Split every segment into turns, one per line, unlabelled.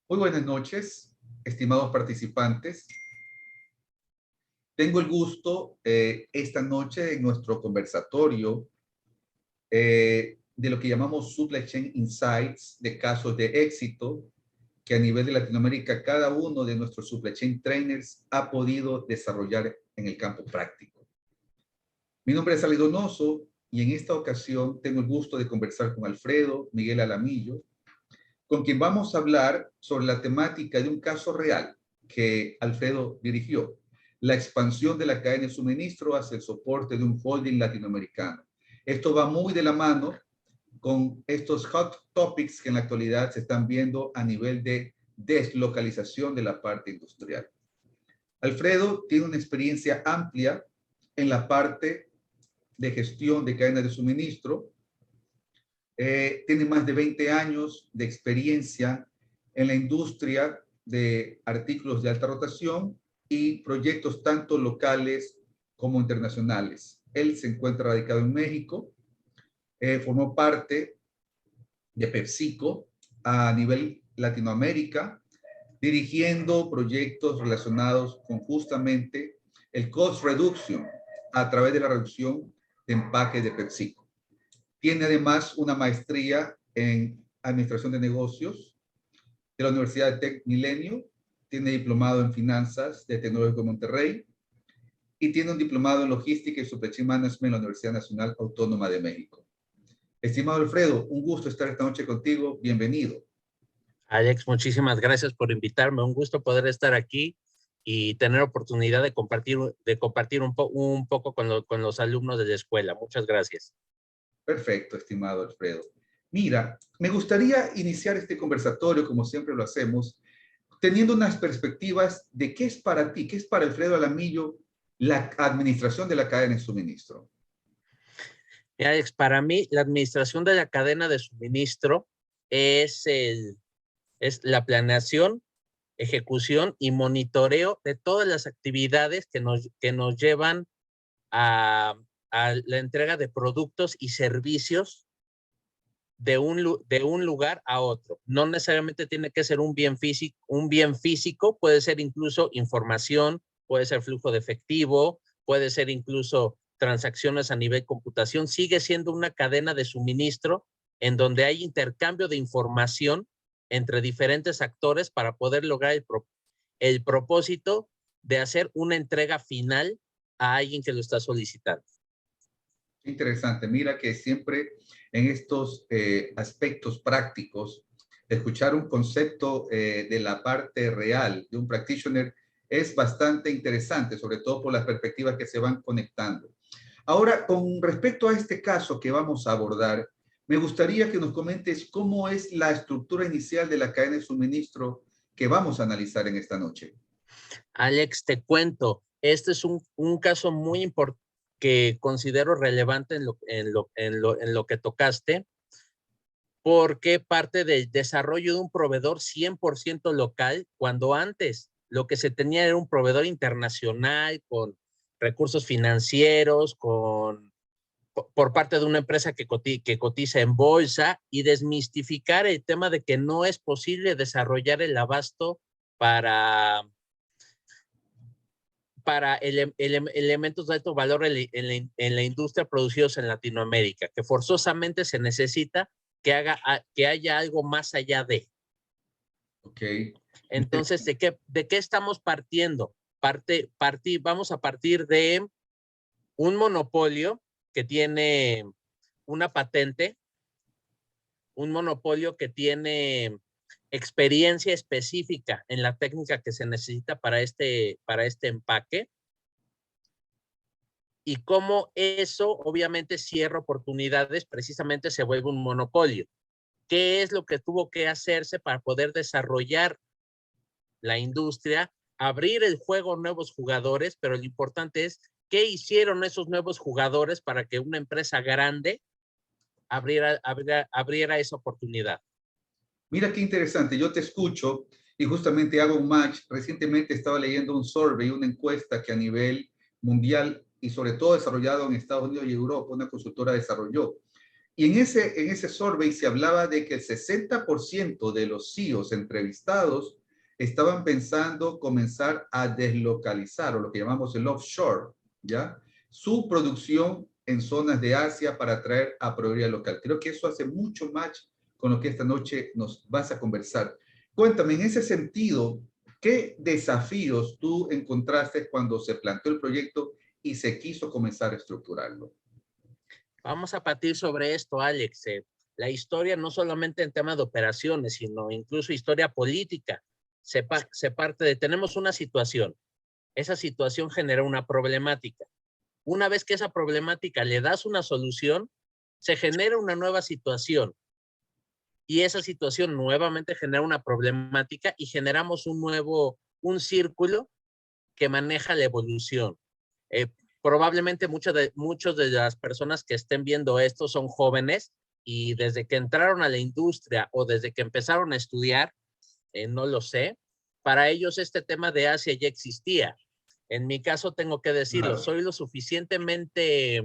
Muy buenas noches, estimados participantes. Tengo el gusto esta noche en nuestro conversatorio de lo que llamamos Supply Chain Insights, de casos de éxito que a nivel de Latinoamérica cada uno de nuestros Supply Chain Trainers ha podido desarrollar en el campo práctico. Mi nombre es Ali Donoso y en esta ocasión tengo el gusto de conversar con Alfredo Miguel Alamillo, con quien vamos a hablar sobre la temática de un caso real que Alfredo dirigió, la expansión de la cadena de suministro hacia el soporte de un holding latinoamericano. Esto va muy de la mano con estos hot topics que en la actualidad se están viendo a nivel de deslocalización de la parte industrial. Alfredo tiene una experiencia amplia en la parte de gestión de cadenas de suministro. Tiene más de 20 años de experiencia en la industria de artículos de alta rotación y proyectos tanto locales como internacionales. Él se encuentra radicado en México, formó parte de PepsiCo a nivel Latinoamérica, dirigiendo proyectos relacionados con justamente el cost reduction a través de la reducción de empaque de PepsiCo. Tiene además una maestría en Administración de Negocios de la Universidad de Tec Milenio, tiene diplomado en Finanzas de Tecnológico de Monterrey y tiene un diplomado en Logística y Supply Chain Management en la Universidad Nacional Autónoma de México. Estimado Alfredo, un gusto estar esta noche contigo. Bienvenido.
Alex, muchísimas gracias por invitarme. Un gusto poder estar aquí y tener oportunidad de compartir un poco con los alumnos de la escuela. Muchas gracias.
Perfecto, estimado Alfredo. Mira, me gustaría iniciar este conversatorio, como siempre lo hacemos, teniendo unas perspectivas de qué es para ti, qué es para Alfredo Alamillo la administración de la cadena de suministro.
Alex, para mí la administración de la cadena de suministro es la planeación, ejecución y monitoreo de todas las actividades que nos llevan a la entrega de productos y servicios de un lugar a otro. No necesariamente tiene que ser un bien físico, puede ser incluso información, puede ser flujo de efectivo, puede ser incluso transacciones a nivel computación. Sigue siendo una cadena de suministro en donde hay intercambio de información entre diferentes actores para poder lograr el propósito de hacer una entrega final a alguien que lo está solicitando.
Interesante. Mira que siempre en estos aspectos prácticos, escuchar un concepto de la parte real de un practitioner es bastante interesante, sobre todo por las perspectivas que se van conectando. Ahora, con respecto a este caso que vamos a abordar, me gustaría que nos comentes cómo es la estructura inicial de la cadena de suministro que vamos a analizar en esta noche.
Alex, te cuento, este es un caso muy importante que considero relevante en lo que tocaste, porque parte del desarrollo de un proveedor 100% local, cuando antes lo que se tenía era un proveedor internacional con recursos financieros, por parte de una empresa que cotiza en bolsa, y desmistificar el tema de que no es posible desarrollar el abasto para elementos de alto valor en la industria producidos en Latinoamérica, que forzosamente se necesita que haya algo más allá de.
Okay.
Entonces, ¿de qué estamos partiendo? Vamos a partir de un monopolio que tiene una patente, un monopolio que tiene experiencia específica en la técnica que se necesita para este empaque, y cómo eso obviamente cierra oportunidades, precisamente se vuelve un monopolio. ¿Qué es lo que tuvo que hacerse para poder desarrollar la industria, abrir el juego a nuevos jugadores? Pero lo importante es qué hicieron esos nuevos jugadores para que una empresa grande abriera esa oportunidad.
Mira qué interesante, yo te escucho y justamente hago un match. Recientemente estaba leyendo un survey, una encuesta que a nivel mundial y sobre todo desarrollado en Estados Unidos y Europa, una consultora desarrolló, Y en ese survey se hablaba de que el 60% de los CEOs entrevistados estaban pensando comenzar a deslocalizar, o lo que llamamos el offshore, ¿ya? Su producción en zonas de Asia para atraer a proveeduría local. Creo que eso hace mucho match con lo que esta noche nos vas a conversar. Cuéntame, en ese sentido, ¿qué desafíos tú encontraste cuando se planteó el proyecto y se quiso comenzar a estructurarlo?
Vamos a partir sobre esto, Alex. La historia no solamente en tema de operaciones, sino incluso historia política. Se parte de, tenemos una situación. Esa situación genera una problemática. Una vez que esa problemática le das una solución, se genera una nueva situación. Y esa situación nuevamente genera una problemática y generamos un círculo que maneja la evolución. Probablemente muchos de las personas que estén viendo esto son jóvenes y desde que entraron a la industria o desde que empezaron a estudiar, no lo sé, para ellos este tema de Asia ya existía. En mi caso tengo que decirlo,
Claro.
soy lo suficientemente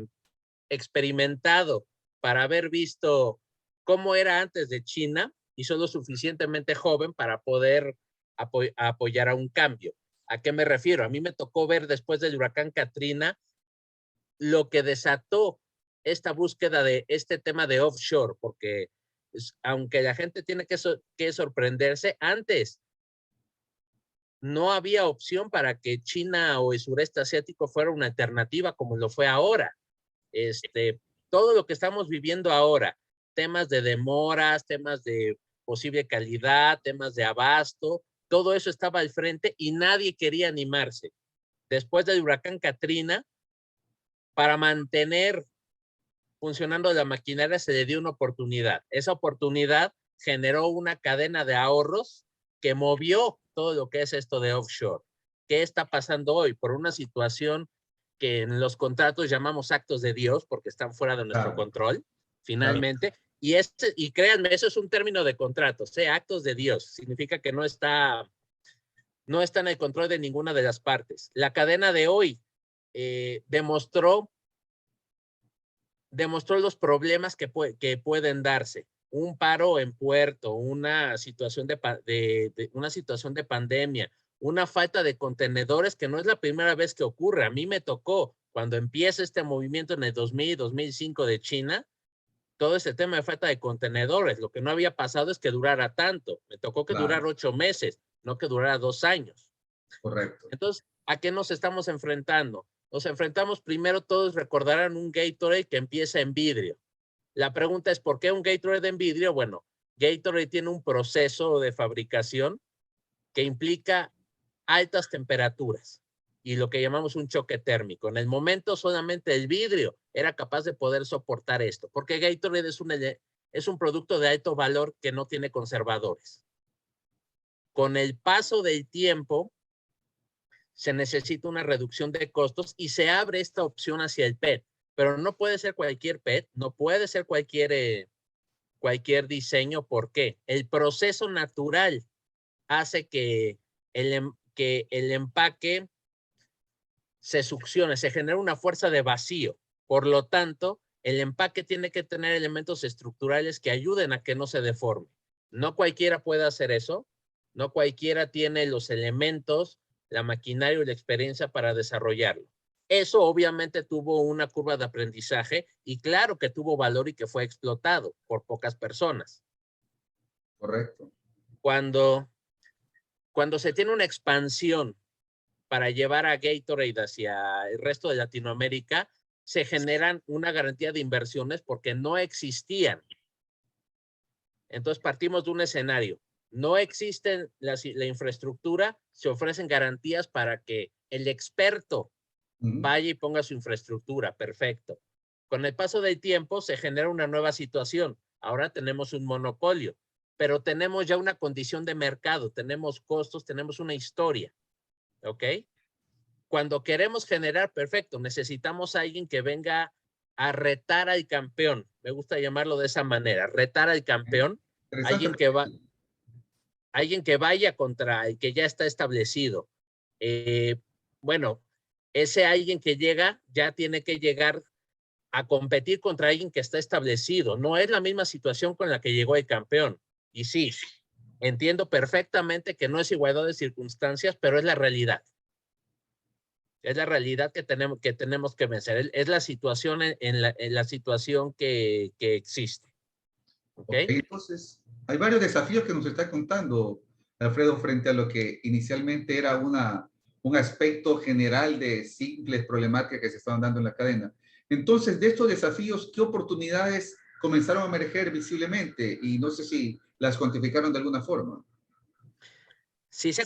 experimentado para haber visto cómo era antes de China y soy lo suficientemente joven para poder apoyar a un cambio. ¿A qué me refiero? A mí me tocó ver después del huracán Katrina lo que desató esta búsqueda de este tema de offshore, porque aunque la gente tiene que sorprenderse, antes no había opción para que China o el sureste asiático fuera una alternativa como lo fue ahora. Todo lo que estamos viviendo ahora, temas de demoras, temas de posible calidad, temas de abasto, todo eso estaba al frente y nadie quería animarse. Después del huracán Katrina, para mantener funcionando la maquinaria se le dio una oportunidad. Esa oportunidad generó una cadena de ahorros que movió todo lo que es esto de offshore. ¿Qué está pasando hoy? Por una situación que en los contratos llamamos actos de Dios, porque están fuera de nuestro control, finalmente. Claro. Y créanme, eso es un término de contratos, actos de Dios. Significa que no está en el control de ninguna de las partes. La cadena de hoy demostró los problemas que pueden darse. Un paro en puerto, una situación una situación de pandemia, una falta de contenedores que no es la primera vez que ocurre. A mí me tocó cuando empieza este movimiento en el 2000, 2005 de China, todo ese tema de falta de contenedores. Lo que no había pasado es que durara tanto. Me tocó que durara 8 meses, no que durara 2 años.
Correcto.
Entonces, ¿a qué nos estamos enfrentando? Nos enfrentamos primero, todos recordarán un Gatorade que empieza en vidrio. La pregunta es, ¿por qué un Gatorade en vidrio? Bueno, Gatorade tiene un proceso de fabricación que implica altas temperaturas y lo que llamamos un choque térmico. En el momento solamente el vidrio era capaz de poder soportar esto, porque Gatorade es un producto de alto valor que no tiene conservadores. Con el paso del tiempo, se necesita una reducción de costos y se abre esta opción hacia el PET, pero no puede ser cualquier PET, no puede ser cualquier diseño. ¿Por qué? El proceso natural hace que el empaque se succione, se genera una fuerza de vacío. Por lo tanto, el empaque tiene que tener elementos estructurales que ayuden a que no se deforme. No cualquiera puede hacer eso, no cualquiera tiene los elementos, la maquinaria y la experiencia para desarrollarlo. Eso obviamente tuvo una curva de aprendizaje y claro que tuvo valor y que fue explotado por pocas personas.
Correcto.
Cuando se tiene una expansión para llevar a Gatorade hacia el resto de Latinoamérica, se generan una garantía de inversiones porque no existían. Entonces partimos de un escenario. No existe la infraestructura, se ofrecen garantías para que el experto vaya y ponga su infraestructura. Perfecto. Con el paso del tiempo se genera una nueva situación. Ahora tenemos un monopolio, pero tenemos ya una condición de mercado, tenemos costos, tenemos una historia. ¿Ok? Cuando queremos generar, perfecto, necesitamos a alguien que venga a retar al campeón. Me gusta llamarlo de esa manera, retar al campeón. Alguien que vaya contra el que ya está establecido. Bueno, ese alguien que llega ya tiene que llegar a competir contra alguien que está establecido. No es la misma situación con la que llegó el campeón. Y sí, entiendo perfectamente que no es igualdad de circunstancias, pero es la realidad. Es la realidad que tenemos que vencer. Es la situación en la situación que existe. ¿Okay?
Entonces, hay varios desafíos que nos está contando Alfredo frente a lo que inicialmente era un aspecto general de simples problemáticas que se estaban dando en la cadena. Entonces, de estos desafíos, ¿qué oportunidades comenzaron a emerger visiblemente? Y no sé si las cuantificaron de alguna forma.
Sí se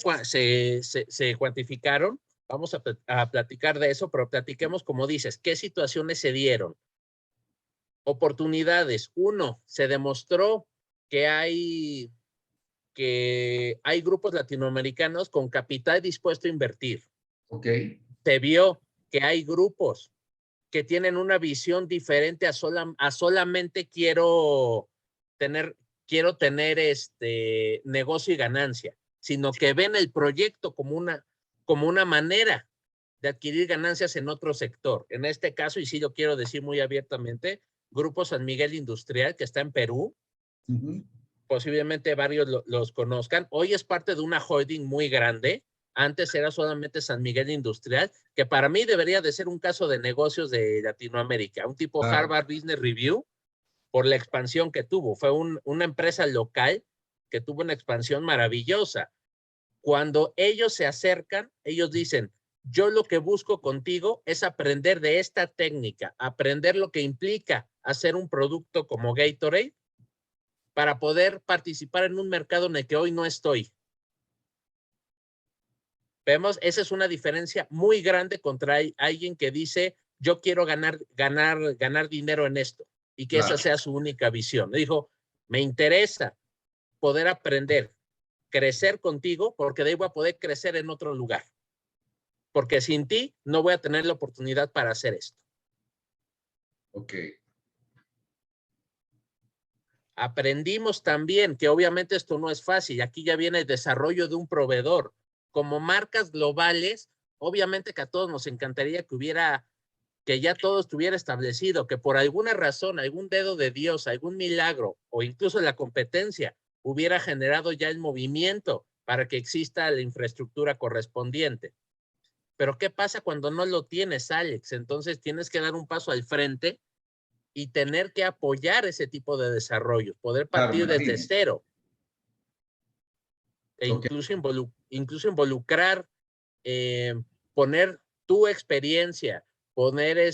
cuantificaron. Vamos a platicar de eso, pero platiquemos, como dices, ¿qué situaciones se dieron? Oportunidades. Uno, se demostró que hay grupos latinoamericanos con capital dispuesto a invertir.
Ok.
Se vio que hay grupos que tienen una visión diferente a solamente quiero tener negocio y ganancia, sino que ven el proyecto como una manera de adquirir ganancias en otro sector. En este caso, y sí lo quiero decir muy abiertamente, Grupo San Miguel Industrial, que está en Perú, posiblemente varios los conozcan. Hoy es parte de una holding muy grande. Antes era solamente San Miguel Industrial, que para mí debería de ser un caso de negocios de Latinoamérica, un tipo Harvard Business Review, por la expansión que tuvo. Fue una empresa local que tuvo una expansión maravillosa. Cuando ellos se acercan, ellos dicen, yo lo que busco contigo es aprender de esta técnica, aprender lo que implica hacer un producto como Gatorade para poder participar en un mercado en el que hoy no estoy. Vemos, esa es una diferencia muy grande contra alguien que dice, yo quiero ganar dinero en esto y que esa sea su única visión. Dijo, me interesa poder aprender, crecer contigo, porque de ahí voy a poder crecer en otro lugar. Porque sin ti no voy a tener la oportunidad para hacer esto.
Ok.
Aprendimos también que obviamente esto no es fácil. Aquí ya viene el desarrollo de un proveedor. Como marcas globales, obviamente que a todos nos encantaría que ya todo estuviera establecido, que por alguna razón, algún dedo de Dios, algún milagro o incluso la competencia hubiera generado ya el movimiento para que exista la infraestructura correspondiente. Pero ¿qué pasa cuando no lo tienes, Alex? Entonces tienes que dar un paso al frente y tener que apoyar ese tipo de desarrollo, poder partir desde cero. E incluso involucrar, poner tu experiencia, poner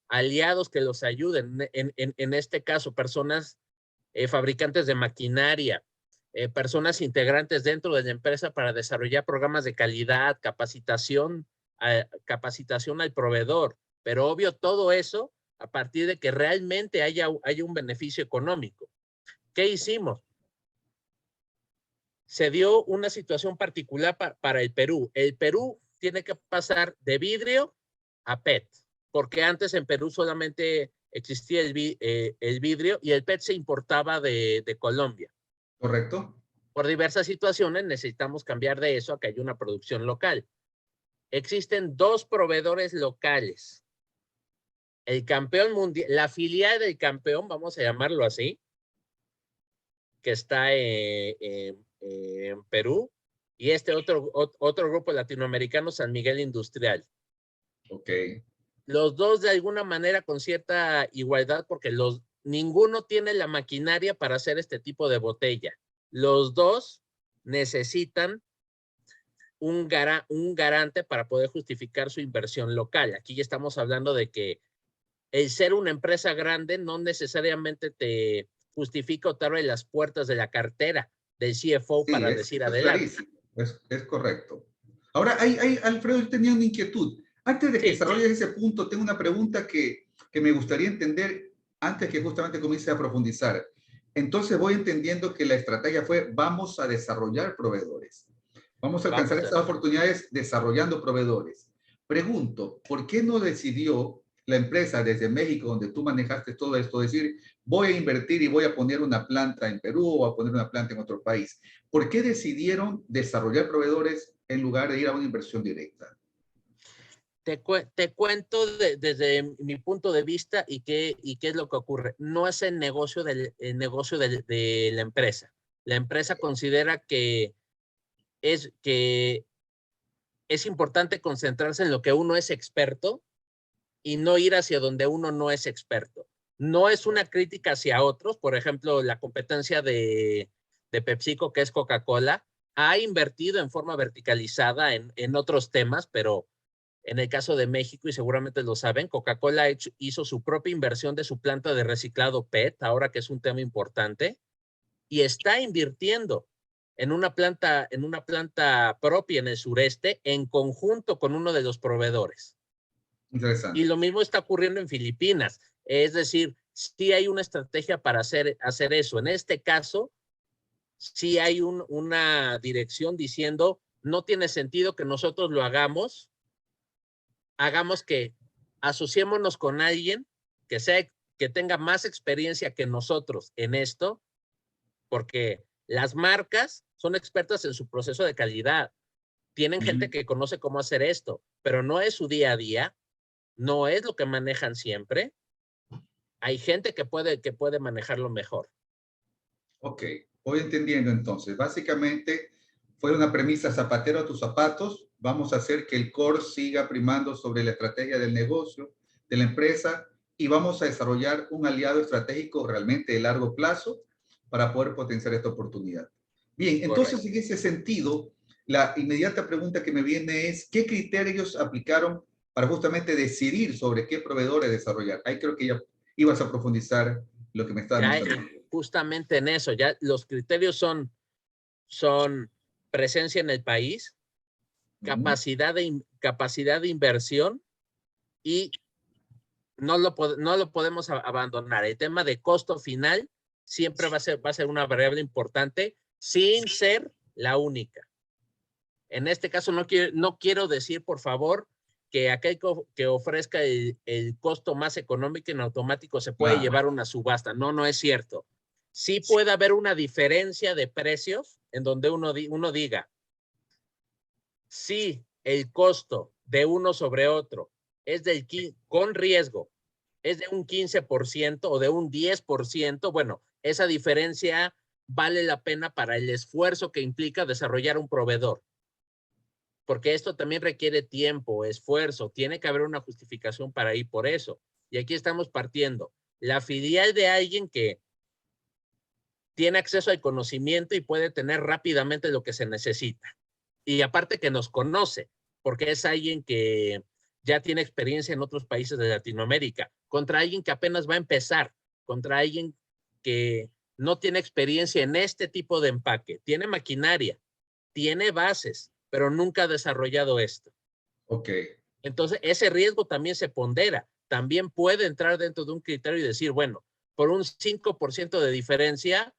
aliados que los ayuden, en este caso, personas, fabricantes de maquinaria, personas integrantes dentro de la empresa para desarrollar programas de calidad, capacitación al proveedor, pero obvio todo eso a partir de que realmente haya un beneficio económico. ¿Qué hicimos? Se dio una situación particular para el Perú. El Perú tiene que pasar de vidrio a PET, porque antes en Perú solamente existía el vidrio y el PET se importaba de Colombia.
Correcto.
Por diversas situaciones necesitamos cambiar de eso a que haya una producción local. Existen dos proveedores locales. El campeón mundial, la filial del campeón, vamos a llamarlo así, que está en Perú, y otro grupo latinoamericano, San Miguel Industrial.
Ok.
Los dos de alguna manera con cierta igualdad, porque ninguno tiene la maquinaria para hacer este tipo de botella. Los dos necesitan un garante para poder justificar su inversión local. Aquí ya estamos hablando de que el ser una empresa grande no necesariamente te justifica o te abre las puertas de la cartera del CFO para decir adelante.
Es correcto. Ahora, Alfredo, yo tenía una inquietud. Antes de que desarrolles ese punto, tengo una pregunta que me gustaría entender antes que justamente comience a profundizar. Entonces voy entendiendo que la estrategia fue, vamos a desarrollar proveedores. Vamos a alcanzar esas oportunidades desarrollando proveedores. Pregunto, ¿por qué no decidió la empresa desde México, donde tú manejaste todo esto, decir, voy a invertir y voy a poner una planta en Perú o a poner una planta en otro país? ¿Por qué decidieron desarrollar proveedores en lugar de ir a una inversión directa?
Te cuento desde mi punto de vista y qué es lo que ocurre. No es el negocio de la empresa. La empresa considera que es importante concentrarse en lo que uno es experto y no ir hacia donde uno no es experto. No es una crítica hacia otros. Por ejemplo, la competencia de PepsiCo, que es Coca-Cola, ha invertido en forma verticalizada en otros temas, pero en el caso de México, y seguramente lo saben, Coca-Cola hizo su propia inversión de su planta de reciclado PET, ahora que es un tema importante, y está invirtiendo en una planta propia en el sureste en conjunto con uno de los proveedores.
Interesante.
Y lo mismo está ocurriendo en Filipinas. Es decir, sí hay una estrategia para hacer eso. En este caso, sí hay una dirección diciendo, no tiene sentido que nosotros lo hagamos que asociémonos con alguien que tenga más experiencia que nosotros en esto, porque las marcas son expertas en su proceso de calidad. Tienen gente que conoce cómo hacer esto, pero no es su día a día, no es lo que manejan siempre. Hay gente que puede manejarlo mejor.
Ok, voy entendiendo entonces. Básicamente fue una premisa zapatero a tus zapatos. Vamos a hacer que el core siga primando sobre la estrategia del negocio, de la empresa, y vamos a desarrollar un aliado estratégico realmente de largo plazo para poder potenciar esta oportunidad. Bien, entonces
Correcto.
en ese sentido, la inmediata pregunta que me viene es, ¿qué criterios aplicaron para justamente decidir sobre qué proveedores desarrollar? Ahí creo que ya ibas a profundizar lo que me estabas mencionando.
Justamente en eso, ya los criterios son presencia en el país, capacidad de inversión, y no lo podemos abandonar. El tema de costo final siempre va a ser una variable importante sin ser la única. En este caso no quiero decir, por favor, que aquel que ofrezca el costo más económico en automático se puede llevar una subasta. No es cierto. Sí puede haber una diferencia de precios en donde uno diga, si el costo de uno sobre otro es con riesgo, es de un 15% o de un 10%, bueno, esa diferencia vale la pena para el esfuerzo que implica desarrollar un proveedor. Porque esto también requiere tiempo, esfuerzo, tiene que haber una justificación para ir por eso. Y aquí estamos partiendo. La filial de alguien que tiene acceso al conocimiento y puede tener rápidamente lo que se necesita. Y aparte que nos conoce, porque es alguien que ya tiene experiencia en otros países de Latinoamérica, contra alguien que apenas va a empezar, contra alguien que no tiene experiencia en este tipo de empaque, tiene maquinaria, tiene bases, pero nunca ha desarrollado esto.
Ok.
Entonces, ese riesgo también se pondera. También puede entrar dentro de un criterio y decir, bueno, por un 5% de diferencia,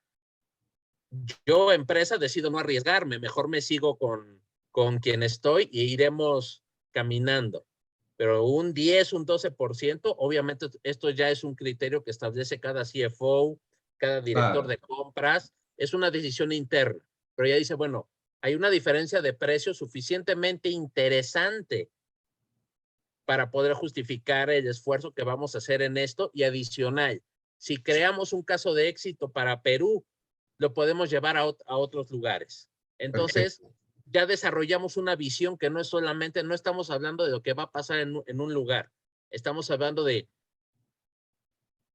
yo, empresa, decido no arriesgarme. Mejor me sigo con quien estoy y iremos caminando. Pero un 10, un 12%, obviamente esto ya es un criterio que establece cada CFO, cada director de compras. Es una decisión interna. Pero ya dice, bueno, hay una diferencia de precio suficientemente interesante para poder justificar el esfuerzo que vamos a hacer en esto. Y adicional, si creamos un caso de éxito para Perú, lo podemos llevar a otros lugares. Entonces, ya desarrollamos una visión que no es solamente, no estamos hablando de lo que va a pasar en un lugar. Estamos hablando de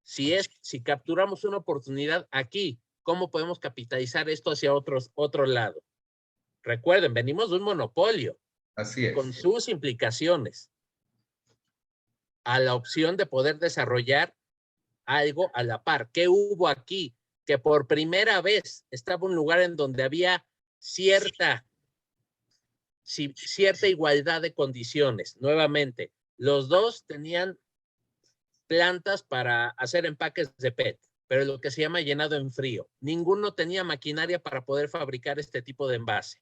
si capturamos una oportunidad aquí, ¿cómo podemos capitalizar esto hacia otro lado? Recuerden, venimos de un monopolio.
Así es.
Con sus implicaciones a la opción de poder desarrollar algo a la par. ¿Qué hubo aquí? Que por primera vez estaba un lugar en donde había cierta igualdad de condiciones. Nuevamente, los dos tenían plantas para hacer empaques de PET, pero lo que se llama llenado en frío. Ninguno tenía maquinaria para poder fabricar este tipo de envase.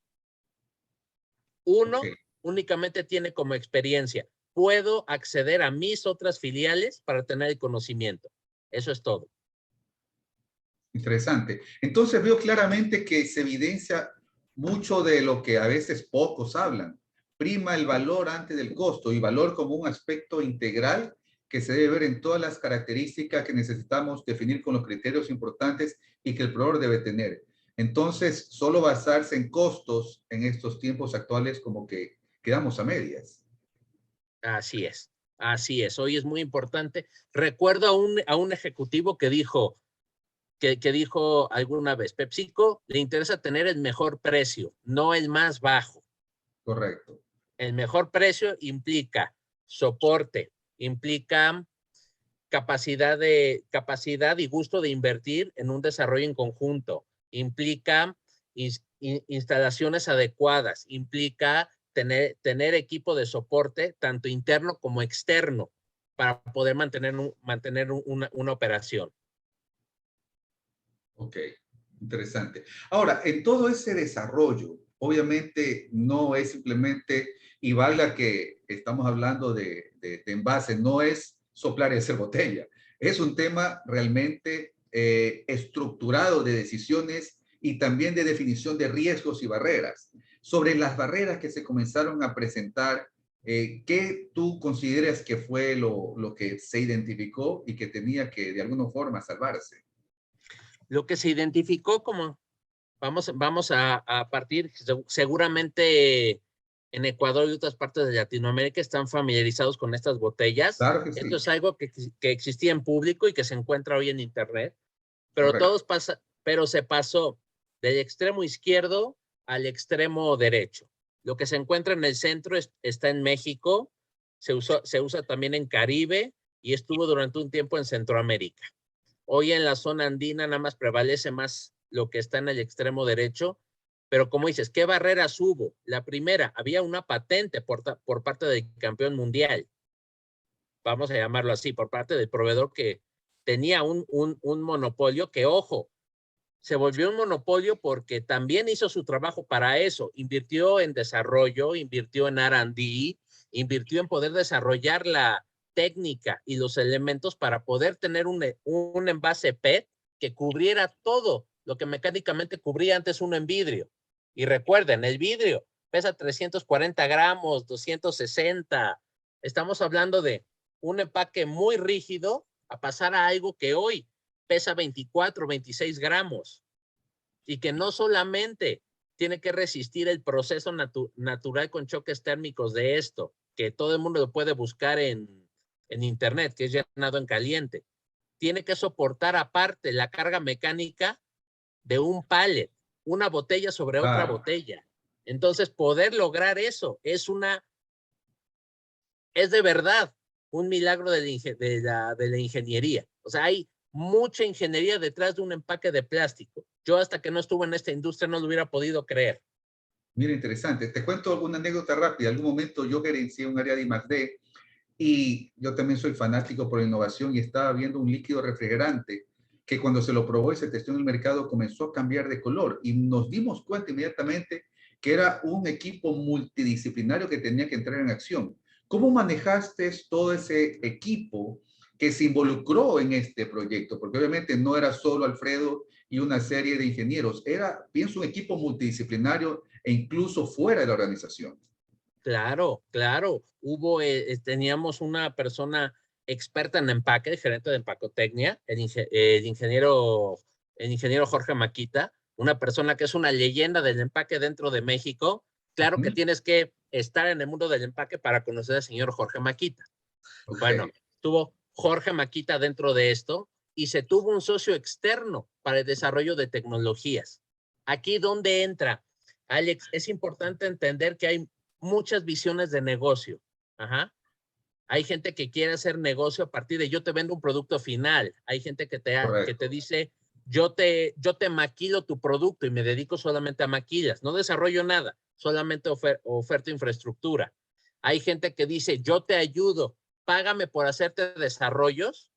Uno únicamente tiene como experiencia, puedo acceder a mis otras filiales para tener el conocimiento. Eso es todo.
Interesante. Entonces veo claramente que se evidencia mucho de lo que a veces pocos hablan, prima el valor antes del costo, y valor como un aspecto integral que se debe ver en todas las características que necesitamos definir con los criterios importantes y que el proveedor debe tener. Entonces, solo basarse en costos en estos tiempos actuales como que quedamos a medias.
Así es, así es. Hoy es muy importante. Recuerdo a un ejecutivo que dijo, que dijo alguna vez, PepsiCo le interesa tener el mejor precio, no el más bajo.
Correcto.
El mejor precio implica soporte, implica capacidad y gusto de invertir en un desarrollo en conjunto, implica instalaciones adecuadas, implica tener equipo de soporte tanto interno como externo para poder mantener una operación.
Ok, interesante. Ahora, en todo ese desarrollo, obviamente no es simplemente, y valga que estamos hablando de envase, no es soplar y hacer botella. Es un tema realmente estructurado de decisiones y también de definición de riesgos y barreras. Sobre las barreras que se comenzaron a presentar, ¿qué tú consideras que fue lo que se identificó y que tenía que de alguna forma salvarse?
Lo que se identificó como, vamos a partir, seguramente en Ecuador y otras partes de Latinoamérica están familiarizados con estas botellas.
Claro que
Esto
sí.
es algo que existía en público y que se encuentra hoy en Internet, pero
Correcto.
pero se pasó del extremo izquierdo al extremo derecho. Lo que se encuentra en el centro está en México, se usa también en Caribe y estuvo durante un tiempo en Centroamérica. Hoy en la zona andina nada más prevalece más lo que está en el extremo derecho, pero como dices, ¿qué barreras hubo? La primera, había una patente por parte del campeón mundial, vamos a llamarlo así, por parte del proveedor que tenía un monopolio que, ojo, se volvió un monopolio porque también hizo su trabajo para eso, invirtió en desarrollo, invirtió en R&D, invirtió en poder desarrollar la técnica y los elementos para poder tener un envase PET que cubriera todo lo que mecánicamente cubría antes uno en vidrio. Y recuerden, el vidrio pesa 340 gramos, 260. Estamos hablando de un empaque muy rígido a pasar a algo que hoy pesa 24, 26 gramos y que no solamente tiene que resistir el proceso natural con choques térmicos de esto, que todo el mundo lo puede buscar en internet, que es llenado en caliente. Tiene que soportar aparte la carga mecánica de un pallet, una botella sobre otra
Claro.
botella. Entonces, poder lograr eso es de verdad un milagro de la ingeniería. O sea, hay mucha ingeniería detrás de un empaque de plástico. Yo hasta que no estuve en esta industria no lo hubiera podido creer.
Mira, interesante. Te cuento alguna anécdota rápida. En algún momento yo gerencié un área de I+D y yo también soy fanático por la innovación y estaba viendo un líquido refrigerante que cuando se lo probó y se testó en el mercado comenzó a cambiar de color y nos dimos cuenta inmediatamente que era un equipo multidisciplinario que tenía que entrar en acción. ¿Cómo manejaste todo ese equipo que se involucró en este proyecto? Porque obviamente no era solo Alfredo y una serie de ingenieros, era, pienso, un equipo multidisciplinario e incluso fuera de la organización.
Claro, claro. Teníamos una persona experta en empaque, gerente de empacotecnia, el ingeniero Jorge Maquita, una persona que es una leyenda del empaque dentro de México. Claro que
Ujú.
tienes que estar en el mundo del empaque para conocer al señor Jorge Maquita.
Ok,
Bueno, tuvo Jorge Maquita dentro de esto y se tuvo un socio externo para el desarrollo de tecnologías. Aquí donde entra, Alex, es importante entender que hay muchas visiones de negocio. Ajá. Hay gente que quiere hacer negocio a partir de yo te vendo un producto final. Hay gente que te
correcto.
dice yo te maquilo tu producto y me dedico solamente a maquilas. No desarrollo nada, solamente oferta infraestructura. Hay gente que dice yo te ayudo, págame por hacerte desarrollos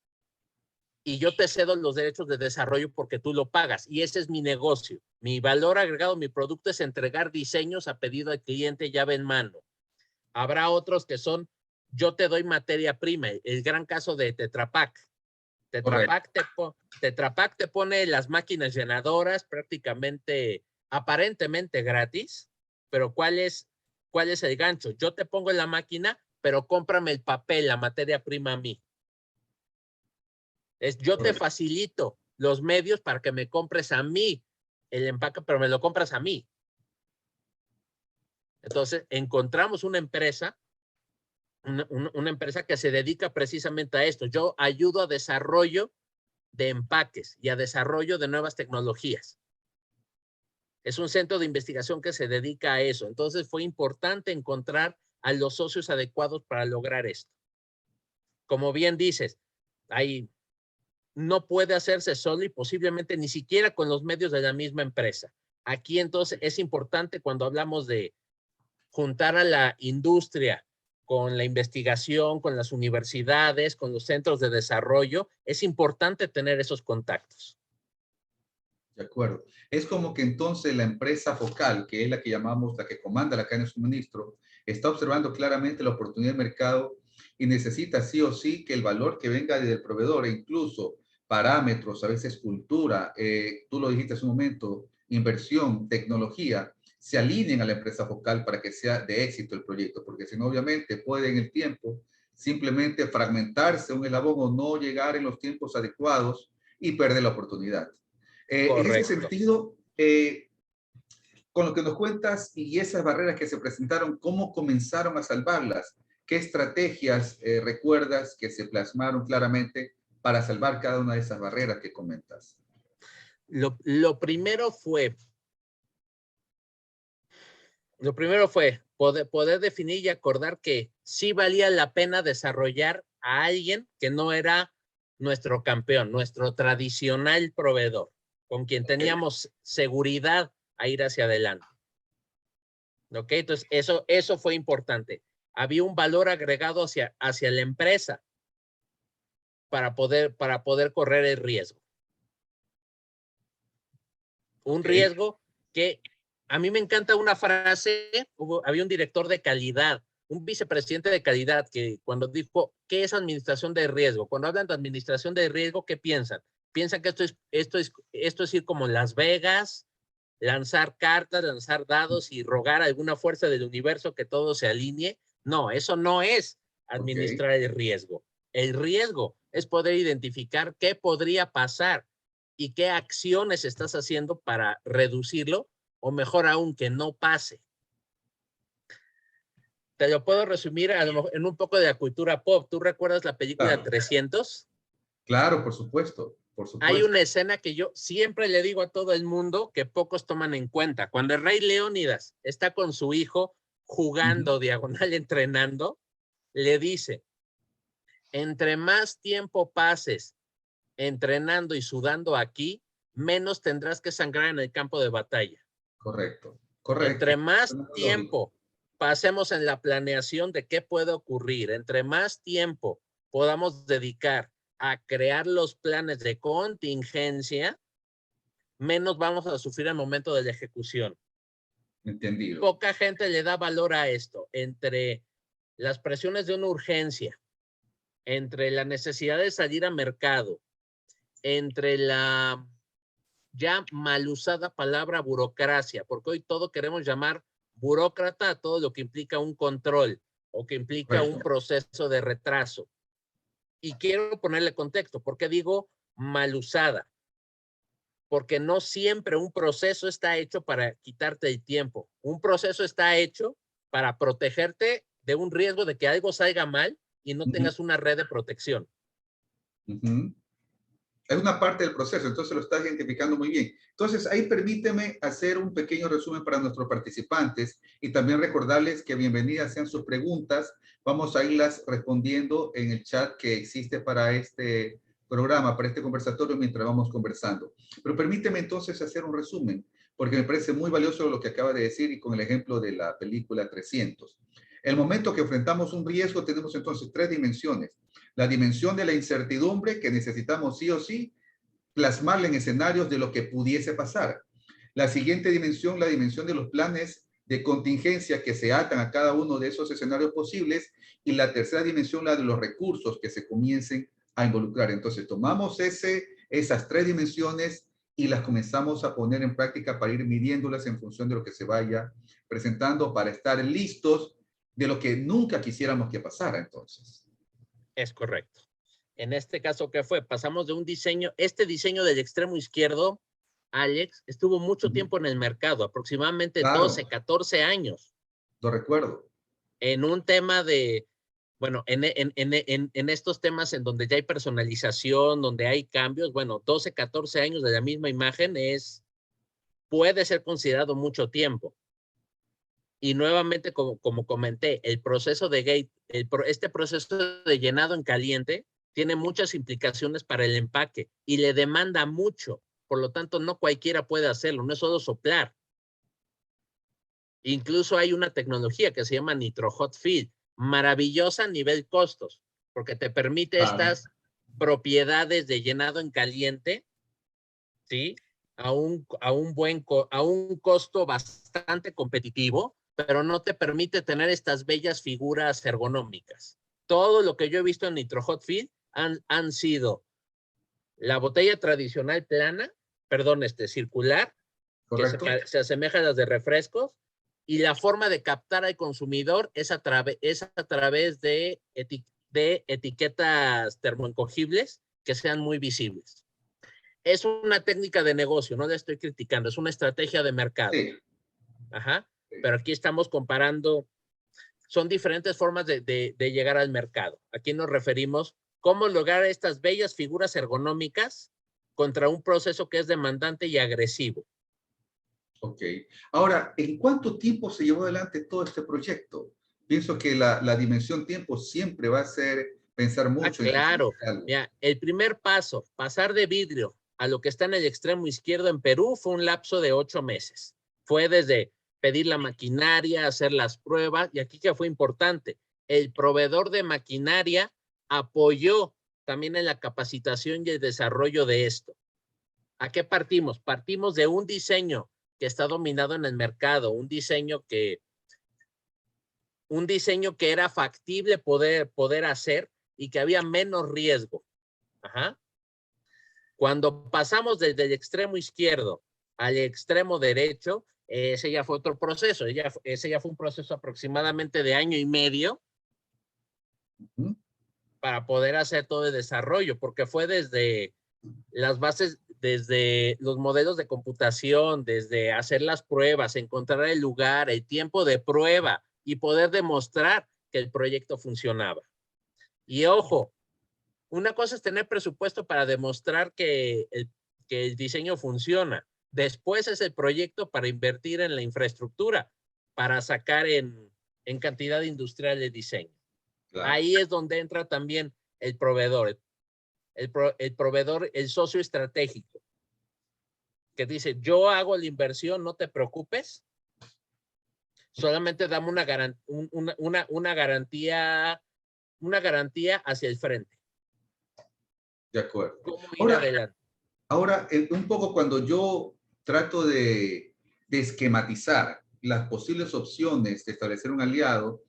y yo te cedo los derechos de desarrollo porque tú lo pagas. Y ese es mi negocio. Mi valor agregado, mi producto es entregar diseños a pedido al cliente llave en mano. Habrá otros que son, yo te doy materia prima. El gran caso de Tetra Pak.
Correcto.
Tetra Pak te pone las máquinas llenadoras prácticamente, aparentemente gratis, pero ¿cuál es ¿Cuál es el gancho? Yo te pongo en la máquina, pero cómprame el papel, la materia prima a mí. Yo te facilito los medios para que me compres a mí el empaque, pero me lo compras a mí. Entonces, encontramos una empresa que se dedica precisamente a esto. Yo ayudo a desarrollo de empaques y a desarrollo de nuevas tecnologías. Es un centro de investigación que se dedica a eso. Entonces, fue importante encontrar a los socios adecuados para lograr esto. Como bien dices, no puede hacerse solo y posiblemente ni siquiera con los medios de la misma empresa. Aquí entonces es importante cuando hablamos de juntar a la industria con la investigación, con las universidades, con los centros de desarrollo, es importante tener esos contactos.
De acuerdo. Es como que entonces la empresa focal, que es la que llamamos, la que comanda la cadena de suministro, está observando claramente la oportunidad de mercado y necesita sí o sí que el valor que venga del proveedor e incluso parámetros, a veces cultura, tú lo dijiste hace un momento, inversión, tecnología, se alineen a la empresa focal para que sea de éxito el proyecto, porque si no, obviamente puede en el tiempo simplemente fragmentarse un eslabón o no llegar en los tiempos adecuados y perder la oportunidad. En ese sentido, con lo que nos cuentas y esas barreras que se presentaron, ¿cómo comenzaron a salvarlas? ¿Qué estrategias recuerdas que se plasmaron claramente para salvar cada una de esas barreras que comentas?
Lo primero fue poder definir y acordar que sí valía la pena desarrollar a alguien que no era nuestro campeón, nuestro tradicional proveedor, con quien teníamos seguridad a ir hacia adelante. ¿Ok? Entonces, eso fue importante. Había un valor agregado hacia la empresa para poder correr el riesgo. Un riesgo que a mí me encanta una frase, había un director de calidad, un vicepresidente de calidad que cuando dijo, ¿qué es administración de riesgo? Cuando hablan de administración de riesgo, ¿qué piensan? Piensan que esto es ir como Las Vegas, lanzar cartas, lanzar dados y rogar a alguna fuerza del universo que todo se alinee. No, eso no es administrar el riesgo. El riesgo es poder identificar qué podría pasar y qué acciones estás haciendo para reducirlo, o mejor aún, que no pase. Te lo puedo resumir a lo mejor en un poco de la cultura pop. ¿Tú recuerdas la película 300?
Claro, por supuesto, por supuesto.
Hay una escena que yo siempre le digo a todo el mundo que pocos toman en cuenta. Cuando el rey Leónidas está con su hijo jugando diagonal, entrenando, le dice, entre más tiempo pases entrenando y sudando aquí, menos tendrás que sangrar en el campo de batalla.
Correcto, correcto.
Entre más tiempo pasemos en la planeación de qué puede ocurrir, entre más tiempo podamos dedicar a crear los planes de contingencia, menos vamos a sufrir al momento de la ejecución.
Entendido.
Poca gente le da valor a esto. Entre las presiones de una urgencia, entre la necesidad de salir a mercado, entre la ya mal usada palabra burocracia, porque hoy todo queremos llamar burócrata a todo lo que implica un control o que implica un proceso de retraso. Y quiero ponerle contexto. ¿Por qué digo mal usada? Porque no siempre un proceso está hecho para quitarte el tiempo. Un proceso está hecho para protegerte de un riesgo de que algo salga mal y no tengas una red de protección.
Es una parte del proceso, entonces lo estás identificando muy bien. Entonces, ahí permíteme hacer un pequeño resumen para nuestros participantes y también recordarles que bienvenidas sean sus preguntas. Vamos a irlas respondiendo en el chat que existe para este programa, para este conversatorio mientras vamos conversando. Pero permíteme entonces hacer un resumen, porque me parece muy valioso lo que acaba de decir y con el ejemplo de la película 300. El momento que enfrentamos un riesgo tenemos entonces tres dimensiones. La dimensión de la incertidumbre que necesitamos sí o sí plasmarla en escenarios de lo que pudiese pasar. La siguiente dimensión, la dimensión de los planes de contingencia que se atan a cada uno de esos escenarios posibles. Y la tercera dimensión, la de los recursos que se comiencen a involucrar. Entonces tomamos esas tres dimensiones y las comenzamos a poner en práctica para ir midiéndolas en función de lo que se vaya presentando para estar listos de lo que nunca quisiéramos que pasara entonces.
Es correcto. En este caso, ¿qué fue? Pasamos de un diseño, este diseño del extremo izquierdo, Alex, estuvo mucho tiempo en el mercado, aproximadamente
Claro,
12, 14 años,
lo recuerdo.
en un tema de, bueno, en estos temas en donde ya hay personalización, donde hay cambios, bueno, 12, 14 años de la misma imagen puede ser considerado mucho tiempo. Y nuevamente, como comenté, el proceso de gate, este proceso de llenado en caliente tiene muchas implicaciones para el empaque y le demanda mucho. Por lo tanto, no cualquiera puede hacerlo, no es solo soplar. Incluso hay una tecnología que se llama Nitro Hot Fill, maravillosa a nivel costos, porque te permite
Claro.
estas propiedades de llenado en caliente, ¿sí? A un costo bastante competitivo, pero no te permite tener estas bellas figuras ergonómicas. Todo lo que yo he visto en Nitro Hot Fill han sido la botella tradicional plana, perdón, circular,
¿Correcto?
que se asemeja a las de refrescos, y la forma de captar al consumidor es a través de etiquetas termoencogibles que sean muy visibles. Es una técnica de negocio, no la estoy criticando, es una estrategia de mercado.
Sí.
Ajá. Pero aquí estamos comparando, son diferentes formas de llegar al mercado. Aquí nos referimos cómo lograr estas bellas figuras ergonómicas contra un proceso que es demandante y agresivo.
Ok. Ahora, ¿en cuánto tiempo se llevó adelante todo este proyecto? Pienso que la dimensión tiempo siempre va a ser pensar mucho en
Claro.
algo.
Mira, el primer paso, pasar de vidrio a lo que está en el extremo izquierdo en Perú, fue un lapso de 8 meses. Fue desde pedir la maquinaria, hacer las pruebas, y aquí que fue importante, el proveedor de maquinaria apoyó también en la capacitación y el desarrollo de esto. ¿A qué partimos? Partimos de un diseño que está dominado en el mercado, un diseño que era factible poder hacer y que había menos riesgo. Ajá. Cuando pasamos desde el extremo izquierdo al extremo derecho, ese ya fue otro proceso. Ese ya fue un proceso aproximadamente de 1 año y medio para poder hacer todo el desarrollo, porque fue desde las bases, desde los modelos de computación, desde hacer las pruebas, encontrar el lugar, el tiempo de prueba y poder demostrar que el proyecto funcionaba. Y ojo, una cosa es tener presupuesto para demostrar que el diseño funciona. Después es el proyecto para invertir en la infraestructura, para sacar en cantidad industrial de diseño.
Claro.
Ahí es donde entra también el proveedor, el proveedor, el socio estratégico, que dice, yo hago la inversión, no te preocupes, solamente dame una garantía hacia el frente.
De acuerdo.
¿Cómo ir adelante?
Ahora, un poco cuando yo trato de esquematizar las posibles opciones de establecer un aliado,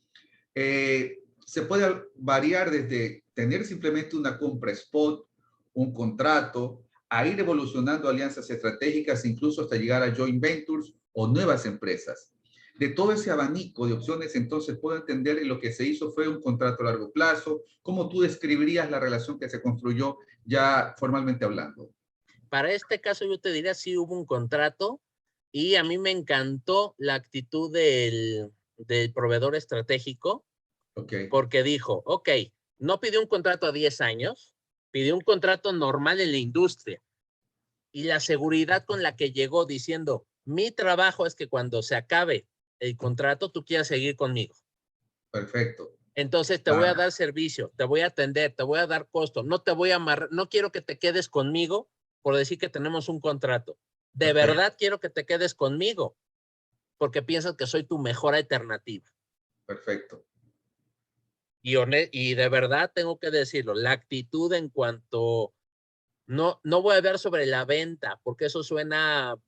se puede variar desde tener simplemente una compra spot, un contrato, a ir evolucionando alianzas estratégicas, incluso hasta llegar a joint ventures o nuevas empresas. De todo ese abanico de opciones, entonces puedo entender que lo que se hizo fue un contrato a largo plazo. ¿Cómo tú describirías la relación que se construyó ya formalmente hablando?
Para este caso yo te diría sí hubo un contrato y a mí me encantó la actitud del proveedor estratégico,
Okay.
porque dijo, ok, no pidió un contrato a 10 años, pidió un contrato normal en la industria y la seguridad con la que llegó diciendo, mi trabajo es que cuando se acabe el contrato tú quieras seguir conmigo.
Perfecto.
Entonces te voy a dar servicio, te voy a atender, te voy a dar costo, no te voy a amarrar, no quiero que te quedes conmigo por decir que tenemos un contrato. De verdad quiero que te quedes conmigo porque piensas que soy tu mejor alternativa.
Perfecto.
Y de verdad tengo que decirlo, la actitud en cuanto, no voy a hablar sobre la venta, porque eso suena a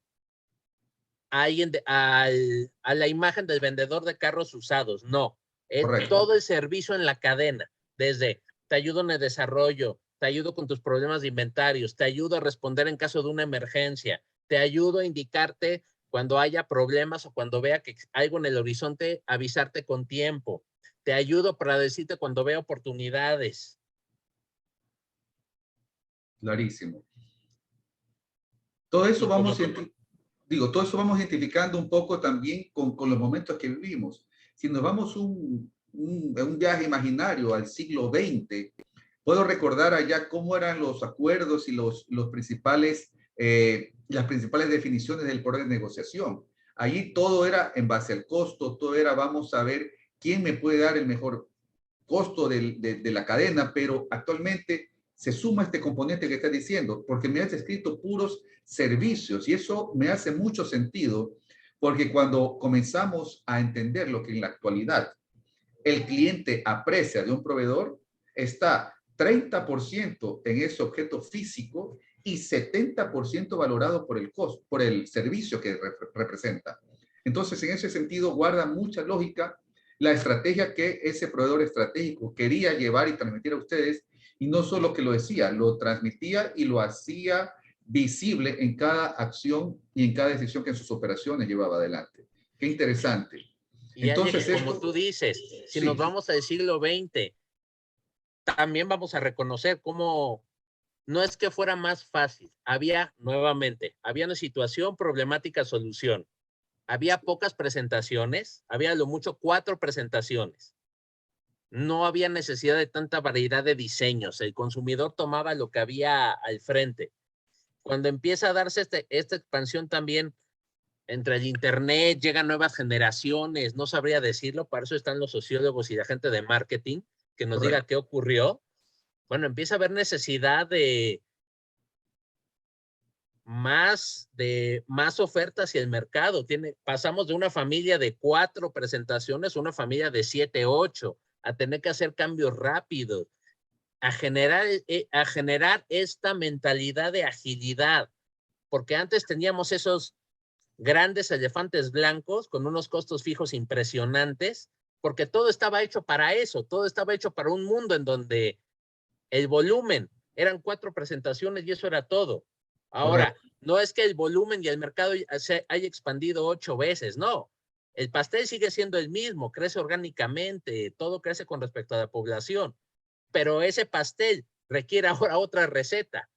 alguien a la imagen del vendedor de carros usados. No, es
Correcto.
todo el servicio en la cadena, desde te ayudo en el desarrollo, te ayudo con tus problemas de inventarios, te ayudo a responder en caso de una emergencia, te ayudo a indicarte cuando haya problemas o cuando vea que hay algo en el horizonte, avisarte con tiempo. Te ayudo para decirte cuando vea oportunidades.
Clarísimo. Todo eso todo eso vamos identificando un poco también con los momentos que vivimos. Si nos vamos un viaje imaginario al siglo XX, puedo recordar allá cómo eran los acuerdos y los principales, las principales definiciones del poder de negociación. Allí todo era en base al costo, todo era vamos a ver quién me puede dar el mejor costo de la cadena, pero actualmente se suma este componente que estás diciendo, porque me has descrito puros servicios y eso me hace mucho sentido, porque cuando comenzamos a entender lo que en la actualidad el cliente aprecia de un proveedor, está 30% en ese objeto físico y 70% valorado por el costo, por el servicio que representa. Entonces, en ese sentido, guarda mucha lógica la estrategia que ese proveedor estratégico quería llevar y transmitir a ustedes, y no solo que lo decía, lo transmitía y lo hacía visible en cada acción y en cada decisión que en sus operaciones llevaba adelante. Qué interesante.
Y
Entonces,
Alex, como
esto,
tú dices, si
sí,
nos vamos al siglo XX, también vamos a reconocer cómo no es que fuera más fácil. Había, nuevamente, había una situación, problemática, solución. Había pocas presentaciones, había a lo mucho 4 presentaciones. No había necesidad de tanta variedad de diseños. El consumidor tomaba lo que había al frente. Cuando empieza a darse esta expansión también entre el internet, llegan nuevas generaciones, no sabría decirlo, para eso están los sociólogos y la gente de marketing, que nos diga
correcto.
qué ocurrió. Bueno, empieza a haber necesidad de más oferta hacia el mercado. Pasamos de una familia de 4 presentaciones a una familia de 7, 8, a tener que hacer cambios rápidos, a generar esta mentalidad de agilidad, porque antes teníamos esos grandes elefantes blancos con unos costos fijos impresionantes, porque todo estaba hecho para eso, todo estaba hecho para un mundo en donde el volumen eran 4 presentaciones y eso era todo. Ahora,
Correcto.
no es que el volumen y el mercado se haya expandido 8 veces, no. El pastel sigue siendo el mismo, crece orgánicamente, todo crece con respecto a la población, pero ese pastel requiere ahora otra receta.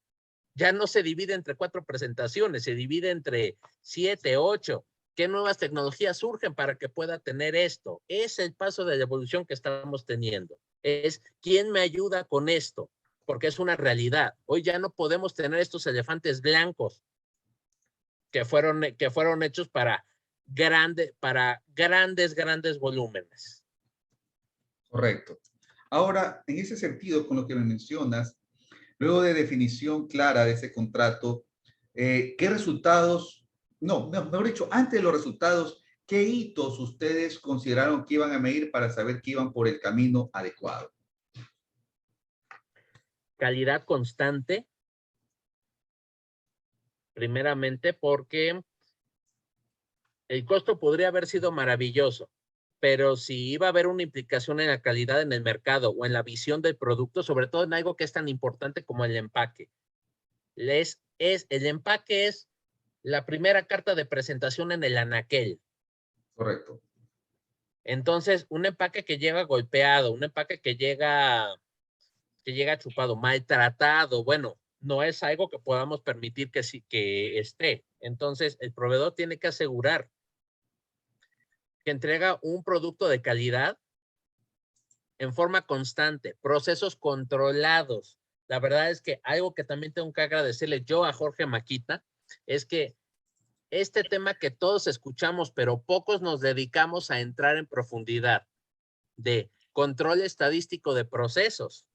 Ya no se divide entre 4 presentaciones, se divide entre 7, 8. ¿Qué nuevas tecnologías surgen para que pueda tener esto? Es el paso de la evolución que estamos teniendo. Es ¿quién me ayuda con esto? Porque es una realidad. Hoy ya no podemos tener estos elefantes blancos que fueron hechos para grandes volúmenes.
Correcto. Ahora, en ese sentido, con lo que me mencionas, luego de definición clara de ese contrato, ¿qué resultados, no, mejor dicho, antes de los resultados, qué hitos ustedes consideraron que iban a medir para saber que iban por el camino adecuado?
Calidad constante, primeramente porque el costo podría haber sido maravilloso, pero si iba a haber una implicación en la calidad en el mercado o en la visión del producto, sobre todo en algo que es tan importante como el empaque. El empaque es la primera carta de presentación en el anaquel.
Correcto.
Entonces, un empaque que llega golpeado, un empaque que llega chupado, maltratado, bueno, no es algo que podamos permitir que sí que esté. Entonces, el proveedor tiene que asegurar que entrega un producto de calidad en forma constante, procesos controlados. La verdad es que algo que también tengo que agradecerle yo a Jorge Maquita es que este tema que todos escuchamos, pero pocos nos dedicamos a entrar en profundidad de control estadístico de procesos,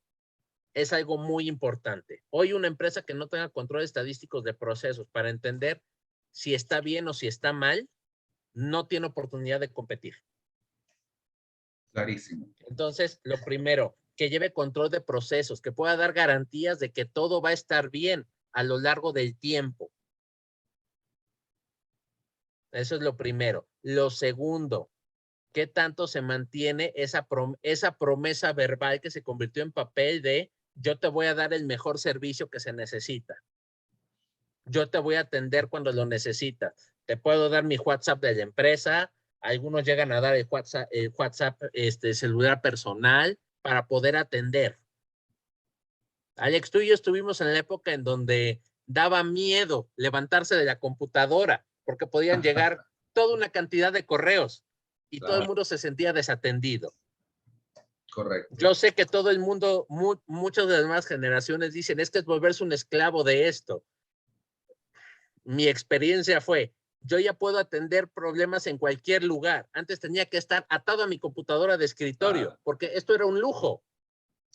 es algo muy importante. Hoy una empresa que no tenga control estadísticos de procesos para entender si está bien o si está mal, no tiene oportunidad de competir.
Clarísimo.
Entonces, lo primero, que lleve control de procesos, que pueda dar garantías de que todo va a estar bien a lo largo del tiempo. Eso es lo primero. Lo segundo, ¿qué tanto se mantiene esa promesa verbal que se convirtió en papel de yo te voy a dar el mejor servicio que se necesita. Yo te voy a atender cuando lo necesitas. Te puedo dar mi WhatsApp de la empresa. Algunos llegan a dar el WhatsApp celular personal para poder atender. Alex, tú y yo estuvimos en la época en donde daba miedo levantarse de la computadora porque podían llegar toda una cantidad de correos y todo el mundo se sentía desatendido.
Correcto.
Yo sé que todo el mundo, muchas de las demás generaciones dicen, es que es volverse un esclavo de esto. Mi experiencia fue, yo ya puedo atender problemas en cualquier lugar. Antes tenía que estar atado a mi computadora de escritorio, porque esto era un lujo.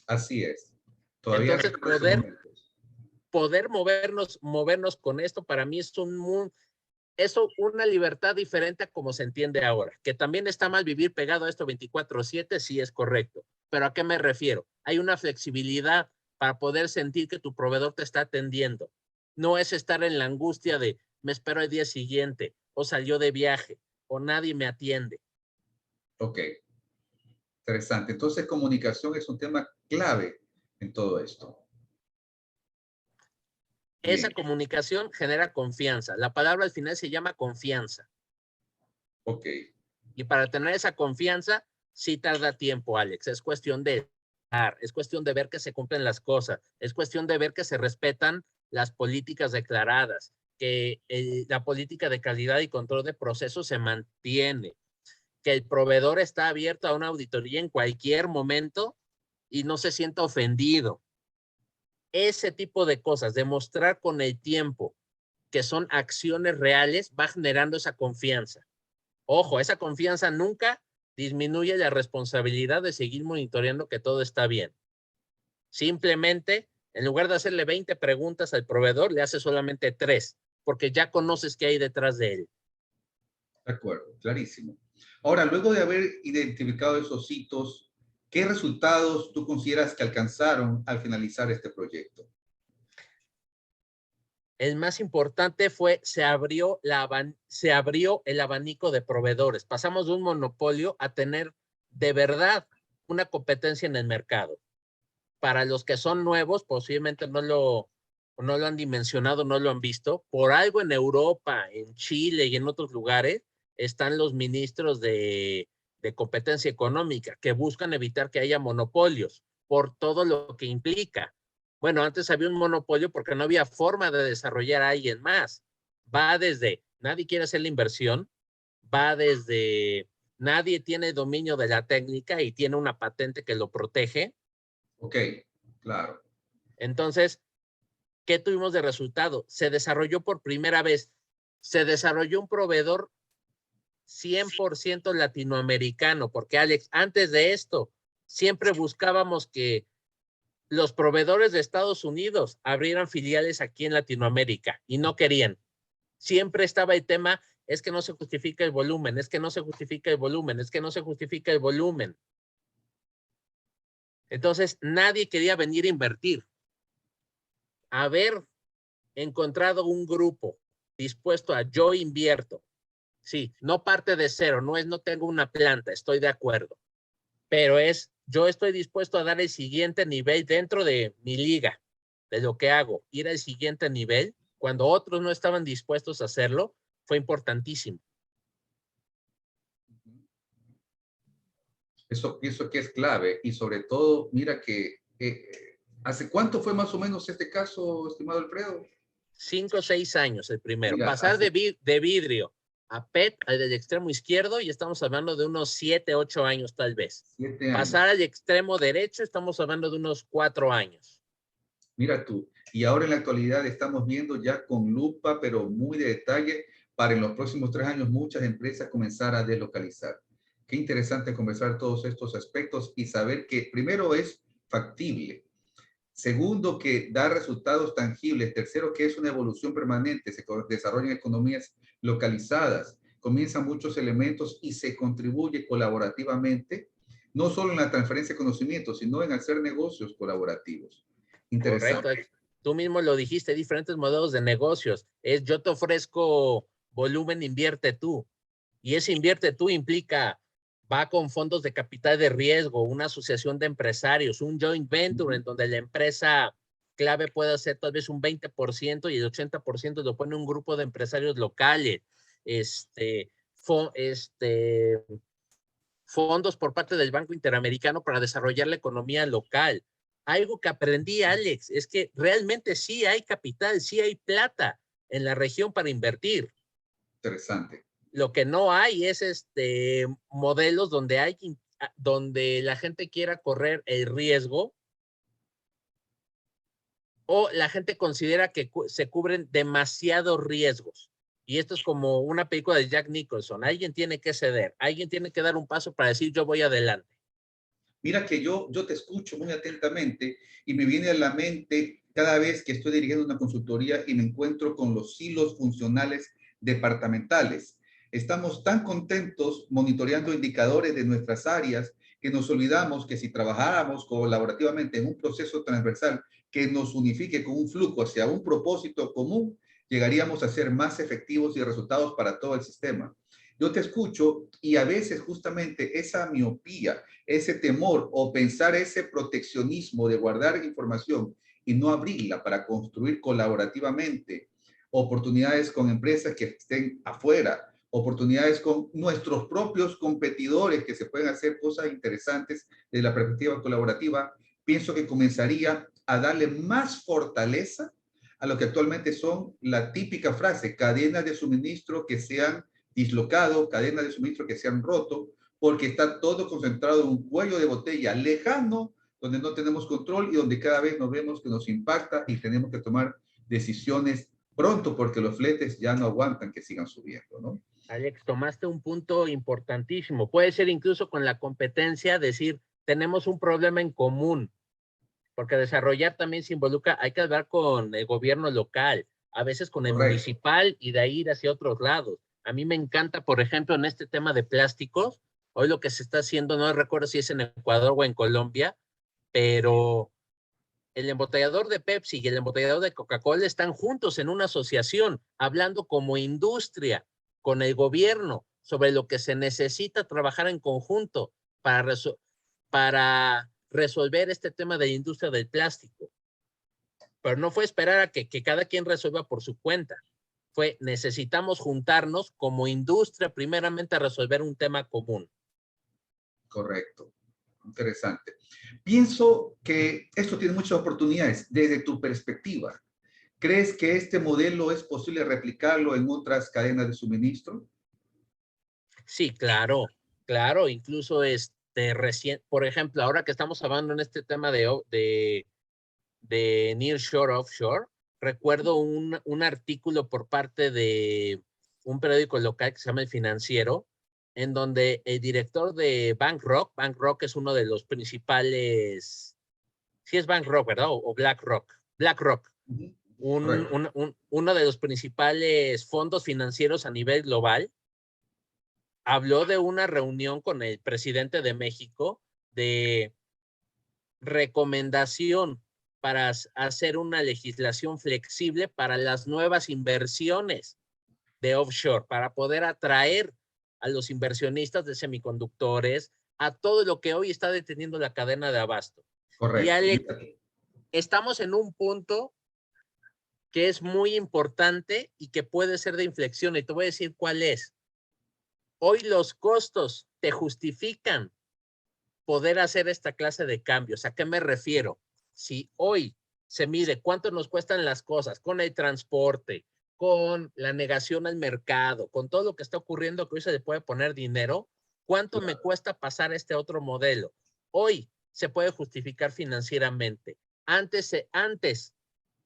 Así es. Todavía
entonces poder movernos con esto para mí es una libertad diferente a como se entiende ahora. Que también está mal vivir pegado a esto 24/7, sí es correcto. Pero ¿a qué me refiero? Hay una flexibilidad para poder sentir que tu proveedor te está atendiendo. No es estar en la angustia de me espero al día siguiente, o salió de viaje, o nadie me atiende.
Ok. Interesante. Entonces, comunicación es un tema clave en todo esto.
Esa comunicación genera confianza. La palabra al final se llama confianza.
Ok.
Y para tener esa confianza, sí tarda tiempo, Alex. Es cuestión de ver que se cumplen las cosas. Es cuestión de ver que se respetan las políticas declaradas, que la política de calidad y control de procesos se mantiene, que el proveedor está abierto a una auditoría en cualquier momento y no se sienta ofendido. Ese tipo de cosas, demostrar con el tiempo que son acciones reales, va generando esa confianza. Ojo, esa confianza nunca disminuye la responsabilidad de seguir monitoreando que todo está bien. Simplemente, en lugar de hacerle 20 preguntas al proveedor, le hace solamente 3, porque ya conoces qué hay detrás de él.
De acuerdo, clarísimo. Ahora, luego de haber identificado esos hitos, ¿qué resultados tú consideras que alcanzaron al finalizar este proyecto?
El más importante fue, se abrió el abanico de proveedores. Pasamos de un monopolio a tener de verdad una competencia en el mercado. Para los que son nuevos, posiblemente no lo han dimensionado, no lo han visto. Por algo en Europa, en Chile y en otros lugares, están los ministros de competencia económica que buscan evitar que haya monopolios por todo lo que implica. Bueno, antes había un monopolio porque no había forma de desarrollar a alguien más. Va desde nadie quiere hacer la inversión, va desde nadie tiene dominio de la técnica y tiene una patente que lo protege.
Ok, claro.
Entonces, ¿qué tuvimos de resultado? Se desarrolló por primera vez, se desarrolló un proveedor 100% latinoamericano, porque Alex, antes de esto, siempre buscábamos que los proveedores de Estados Unidos abrieran filiales aquí en Latinoamérica y no querían. Siempre estaba el tema, es que no se justifica el volumen, es que no se justifica el volumen, es que no se justifica el volumen. Entonces, nadie quería venir a invertir. Haber encontrado un grupo dispuesto a yo invierto. Sí, no parte de cero, no tengo una planta, estoy de acuerdo. Pero yo estoy dispuesto a dar el siguiente nivel dentro de mi liga, de lo que hago. Ir al siguiente nivel, cuando otros no estaban dispuestos a hacerlo, fue importantísimo.
Eso pienso que es clave y sobre todo, mira que, ¿hace cuánto fue más o menos este caso, estimado Alfredo?
5 o 6 años el primero.
Mira,
pasar de vidrio a PET, al del extremo izquierdo, y estamos hablando de unos 7, 8 años tal vez.
7 años.
Pasar al extremo derecho, estamos hablando de unos 4 años.
Mira tú, y ahora en la actualidad estamos viendo ya con lupa, pero muy de detalle, para en los próximos 3 años muchas empresas comenzar a deslocalizar. Qué interesante conversar todos estos aspectos y saber que primero es factible. Segundo, que da resultados tangibles. Tercero, que es una evolución permanente. Se desarrollan economías localizadas, comienzan muchos elementos y se contribuye colaborativamente, no solo en la transferencia de conocimiento, sino en hacer negocios colaborativos. Interesante.
Correcto. Tú mismo lo dijiste, diferentes modelos de negocios. Yo te ofrezco volumen, invierte tú. Y ese invierte tú implica va con fondos de capital de riesgo, una asociación de empresarios, un joint venture en donde la empresa clave puede hacer tal vez un 20% y el 80% lo pone un grupo de empresarios locales, fondos por parte del Banco Interamericano para desarrollar la economía local. Algo que aprendí, Alex, es que realmente sí hay capital, sí hay plata en la región para invertir.
Interesante.
Lo que no hay es modelos donde la gente quiera correr el riesgo o la gente considera que se cubren demasiados riesgos. Y esto es como una película de Jack Nicholson. Alguien tiene que ceder, alguien tiene que dar un paso para decir yo voy adelante.
Mira que yo te escucho muy atentamente y me viene a la mente cada vez que estoy dirigiendo una consultoría y me encuentro con los silos funcionales departamentales. Estamos tan contentos monitoreando indicadores de nuestras áreas que nos olvidamos que si trabajáramos colaborativamente en un proceso transversal que nos unifique con un flujo hacia un propósito común, llegaríamos a ser más efectivos y resultados para todo el sistema. Yo te escucho y a veces justamente esa miopía, ese temor o pensar ese proteccionismo de guardar información y no abrirla para construir colaborativamente oportunidades con empresas que estén afuera, oportunidades con nuestros propios competidores que se pueden hacer cosas interesantes desde la perspectiva colaborativa, pienso que comenzaría a darle más fortaleza a lo que actualmente son la típica frase, cadenas de suministro que se han dislocado, cadenas de suministro que se han roto, porque está todo concentrado en un cuello de botella lejano, donde no tenemos control y donde cada vez nos vemos que nos impacta y tenemos que tomar decisiones pronto porque los fletes ya no aguantan que sigan subiendo, ¿no?
Alex, tomaste un punto importantísimo. Puede ser incluso con la competencia decir, tenemos un problema en común, porque desarrollar también se involucra, hay que hablar con el gobierno local, a veces con el
Correcto.
municipal y de ahí ir hacia otros lados. A mí me encanta, por ejemplo, en este tema de plásticos, hoy lo que se está haciendo, no recuerdo si es en Ecuador o en Colombia, pero el embotellador de Pepsi y el embotellador de Coca-Cola están juntos en una asociación, hablando como industria con el gobierno sobre lo que se necesita trabajar en conjunto para resolver este tema de la industria del plástico. Pero no fue esperar a que cada quien resuelva por su cuenta. Necesitamos juntarnos como industria primeramente a resolver un tema común.
Correcto. Interesante. Pienso que esto tiene muchas oportunidades desde tu perspectiva. ¿Crees que este modelo es posible replicarlo en otras cadenas de suministro?
Sí, claro, claro. Incluso recién, por ejemplo, ahora que estamos hablando en este tema de nearshore, offshore, recuerdo un artículo por parte de un periódico local que se llama El Financiero, en donde el director de Bank Rock es uno de los principales, sí es Bank Rock, ¿verdad? O BlackRock, uno de los principales fondos financieros a nivel global, habló de una reunión con el presidente de México de recomendación para hacer una legislación flexible para las nuevas inversiones de offshore, para poder atraer a los inversionistas de semiconductores, a todo lo que hoy está deteniendo la cadena de abasto. Y
Correcto.
Alex, estamos en un punto que es muy importante y que puede ser de inflexión, y te voy a decir cuál es. Hoy los costos te justifican poder hacer esta clase de cambios. ¿A qué me refiero? Si hoy se mide cuánto nos cuestan las cosas con el transporte, con la negación al mercado, con todo lo que está ocurriendo que hoy se le puede poner dinero, ¿cuánto me cuesta pasar a este otro modelo? Hoy se puede justificar financieramente. Antes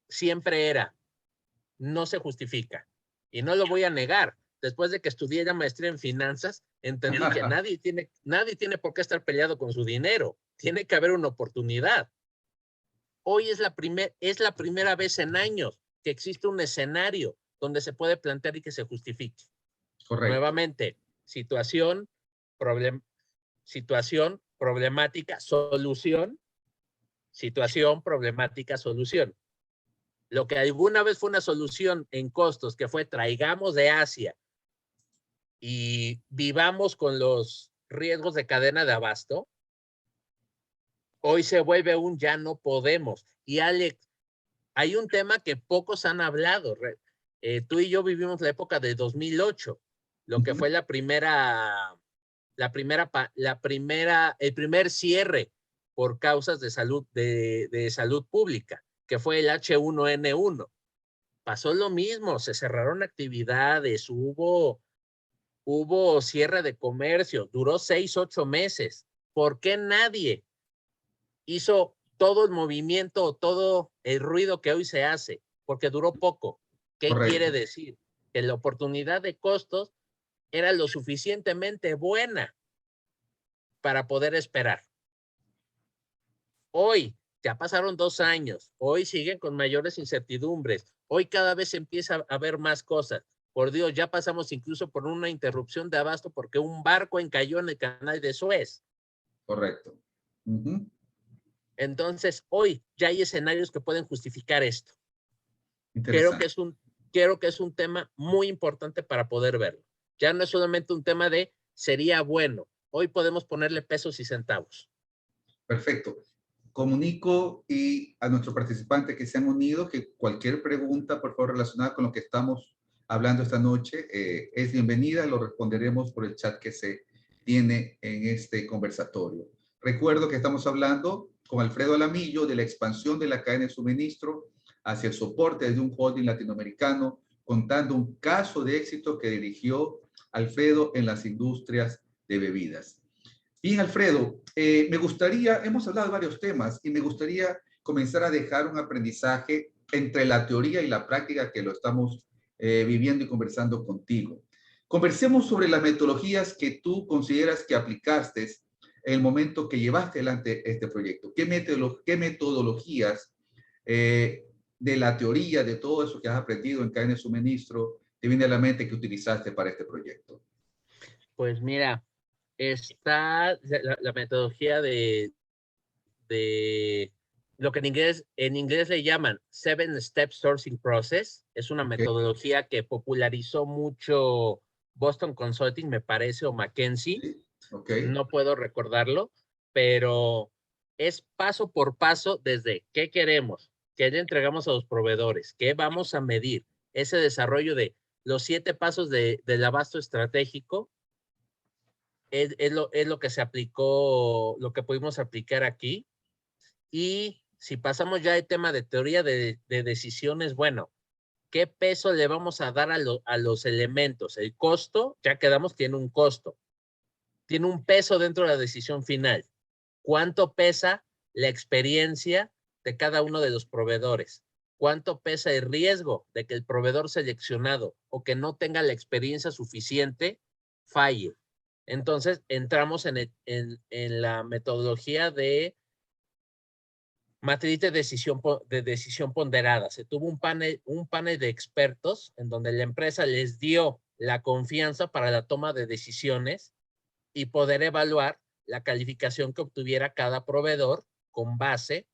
siempre era, no se justifica. Y no lo voy a negar. Después de que estudié la maestría en finanzas, entendí que nadie tiene por qué estar peleado con su dinero. Tiene que haber una oportunidad. Hoy es la primera vez en años que existe un escenario donde se puede plantear y que se justifique.
Correcto.
Nuevamente, situación, problemática, solución, situación, problemática, solución. Lo que alguna vez fue una solución en costos, que fue traigamos de Asia y vivamos con los riesgos de cadena de abasto, hoy se vuelve un ya no podemos. Y Alex, hay un tema que pocos han hablado. Tú y yo vivimos la época de 2008, lo que fue el primer cierre por causas de salud pública, que fue el H1N1. Pasó lo mismo, se cerraron actividades, hubo cierre de comercio, duró 6, 8 meses. ¿Por qué nadie hizo todo el movimiento, todo el ruido que hoy se hace? Porque duró poco. ¿Qué quiere
Correcto.
decir? Que la oportunidad de costos era lo suficientemente buena para poder esperar. Hoy, ya pasaron 2 años, hoy siguen con mayores incertidumbres, hoy cada vez empieza a haber más cosas. Por Dios, ya pasamos incluso por una interrupción de abasto porque un barco encalló en el canal de Suez.
Correcto.
Entonces, hoy ya hay escenarios que pueden justificar esto. Creo
Interesante.
que es un tema muy importante para poder verlo. Ya no es solamente un tema de sería bueno. Hoy podemos ponerle pesos y centavos.
Perfecto. Comunico y a nuestros participantes que se han unido que cualquier pregunta, por favor, relacionada con lo que estamos hablando esta noche, es bienvenida. Lo responderemos por el chat que se tiene en este conversatorio. Recuerdo que estamos hablando con Alfredo Alamillo de la expansión de la cadena de suministro hacia el soporte desde un holding latinoamericano, contando un caso de éxito que dirigió Alfredo en las industrias de bebidas. Bien, Alfredo, me gustaría, hemos hablado de varios temas y me gustaría comenzar a dejar un aprendizaje entre la teoría y la práctica que lo estamos viviendo y conversando contigo. Conversemos sobre las metodologías que tú consideras que aplicaste en el momento que llevaste adelante este proyecto. ¿Qué metodologías de la teoría, de todo eso que has aprendido en cadena de suministro, te viene a la mente que utilizaste para este proyecto?
Pues mira, está la metodología de lo que en inglés le llaman 7-Step Sourcing Process. Es una
Okay.
metodología que popularizó mucho Boston Consulting, me parece, o McKinsey.
Sí. Okay.
No puedo recordarlo, pero es paso por paso desde qué queremos, qué le entregamos a los proveedores, qué vamos a medir, ese desarrollo de los 7 pasos del abasto estratégico. Es lo que se aplicó, lo que pudimos aplicar aquí. Y si pasamos ya al tema de teoría de decisiones, bueno, ¿qué peso le vamos a dar a los elementos? El costo, ya quedamos, tiene un costo. Tiene un peso dentro de la decisión final. ¿Cuánto pesa la experiencia de cada uno de los proveedores? ¿Cuánto pesa el riesgo de que el proveedor seleccionado o que no tenga la experiencia suficiente falle? Entonces, entramos en la metodología de matriz de decisión ponderada. Se tuvo un panel de expertos en donde la empresa les dio la confianza para la toma de decisiones y poder evaluar la calificación que obtuviera cada proveedor con base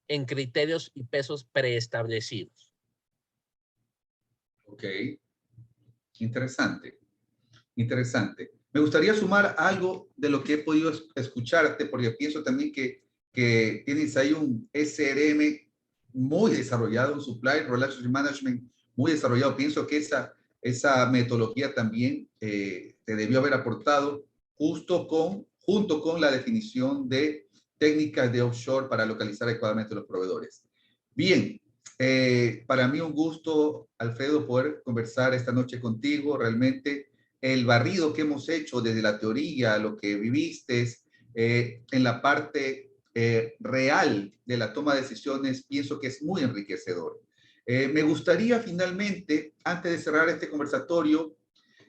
en criterios y pesos preestablecidos.
Ok, interesante, interesante. Me gustaría sumar algo de lo que he podido escucharte, porque pienso también que tienes ahí un SRM muy desarrollado, un Supply Relationship Management muy desarrollado. Pienso que esa metodología también te debió haber aportado junto con la definición de técnicas de offshore para localizar adecuadamente los proveedores. Bien, para mí un gusto, Alfredo, poder conversar esta noche contigo. Realmente el barrido que hemos hecho desde la teoría, lo que viviste en la parte real de la toma de decisiones, pienso que es muy enriquecedor. Me gustaría finalmente, antes de cerrar este conversatorio,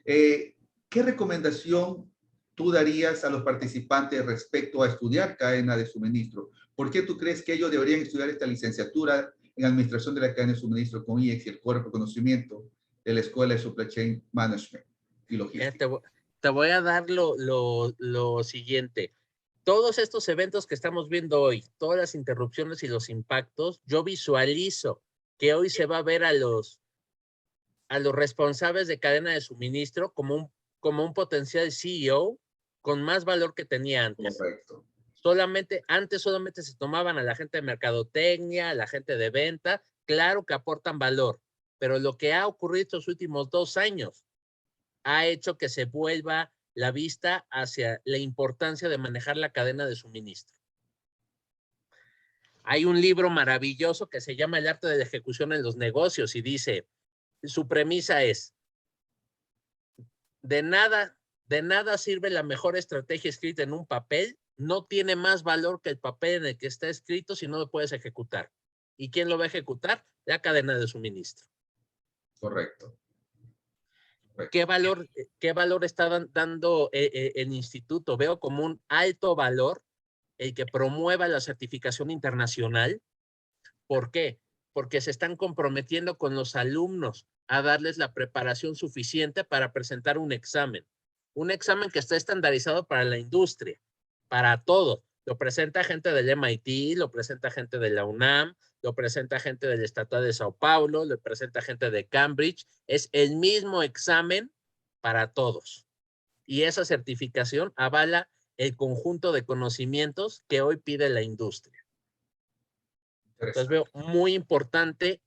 ¿qué recomendación tú darías a los participantes respecto a estudiar cadena de suministro? ¿Por qué tú crees que ellos deberían estudiar esta licenciatura en Administración de la Cadena de Suministro con IEX y el Cuerpo de Conocimiento de la Escuela de Supply Chain Management y Logística?
Te voy a dar lo siguiente. Todos estos eventos que estamos viendo hoy, todas las interrupciones y los impactos, yo visualizo que hoy se va a ver a los responsables de cadena de suministro como un potencial CEO con más valor que tenía antes.
Correcto.
Antes solamente se tomaban a la gente de mercadotecnia, a la gente de venta, claro que aportan valor, pero lo que ha ocurrido estos últimos 2 años ha hecho que se vuelva la vista hacia la importancia de manejar la cadena de suministro. Hay un libro maravilloso que se llama El arte de la ejecución en los negocios y dice, su premisa es, de nada sirve la mejor estrategia escrita en un papel, no tiene más valor que el papel en el que está escrito si no lo puedes ejecutar. ¿Y quién lo va a ejecutar? La cadena de suministro.
Correcto.
¿Qué valor está dando el instituto? Veo como un alto valor el que promueva la certificación internacional. ¿Por qué? Porque se están comprometiendo con los alumnos a darles la preparación suficiente para presentar un examen que está estandarizado para la industria, para todo. Lo presenta gente del MIT, lo presenta gente de la UNAM, lo presenta gente del Estatal de Sao Paulo, lo presenta gente de Cambridge. Es el mismo examen para todos. Y esa certificación avala el conjunto de conocimientos que hoy pide la industria. Entonces veo muy importante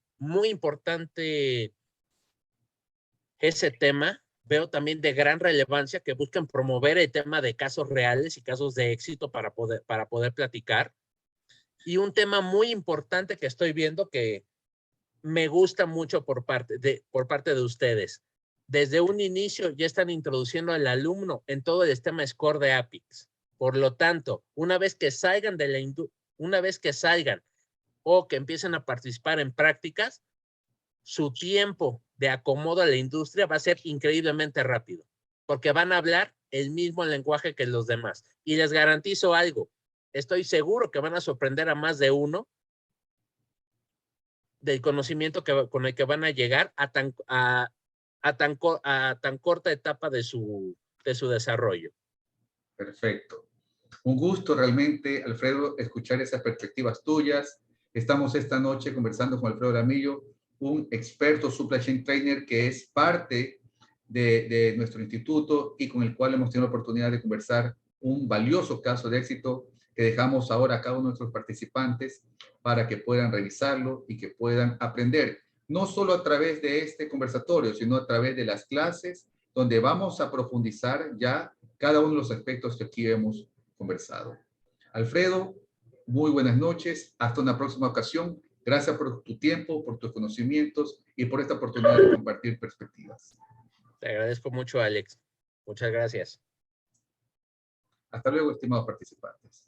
ese tema. Veo también de gran relevancia que busquen promover el tema de casos reales y casos de éxito para poder platicar. Y un tema muy importante que estoy viendo que me gusta mucho por parte de ustedes. Desde un inicio ya están introduciendo al alumno en todo el sistema SCORE de APICS. Por lo tanto, una vez que salgan o que empiecen a participar en prácticas, su tiempo de acomodo a la industria va a ser increíblemente rápido, porque van a hablar el mismo lenguaje que los demás. Y les garantizo algo, estoy seguro que van a sorprender a más de uno del conocimiento con el que van a llegar a tan corta etapa de su desarrollo.
Perfecto. Un gusto realmente, Alfredo, escuchar esas perspectivas tuyas. Estamos esta noche conversando con Alfredo Jaramillo, un experto supply chain trainer que es parte de nuestro instituto y con el cual hemos tenido la oportunidad de conversar un valioso caso de éxito que dejamos ahora a cada uno de nuestros participantes para que puedan revisarlo y que puedan aprender, no solo a través de este conversatorio, sino a través de las clases, donde vamos a profundizar ya cada uno de los aspectos que aquí hemos conversado. Alfredo, muy buenas noches. Hasta una próxima ocasión. Gracias por tu tiempo, por tus conocimientos y por esta oportunidad de compartir perspectivas.
Te agradezco mucho, Alex. Muchas gracias.
Hasta luego, estimados participantes.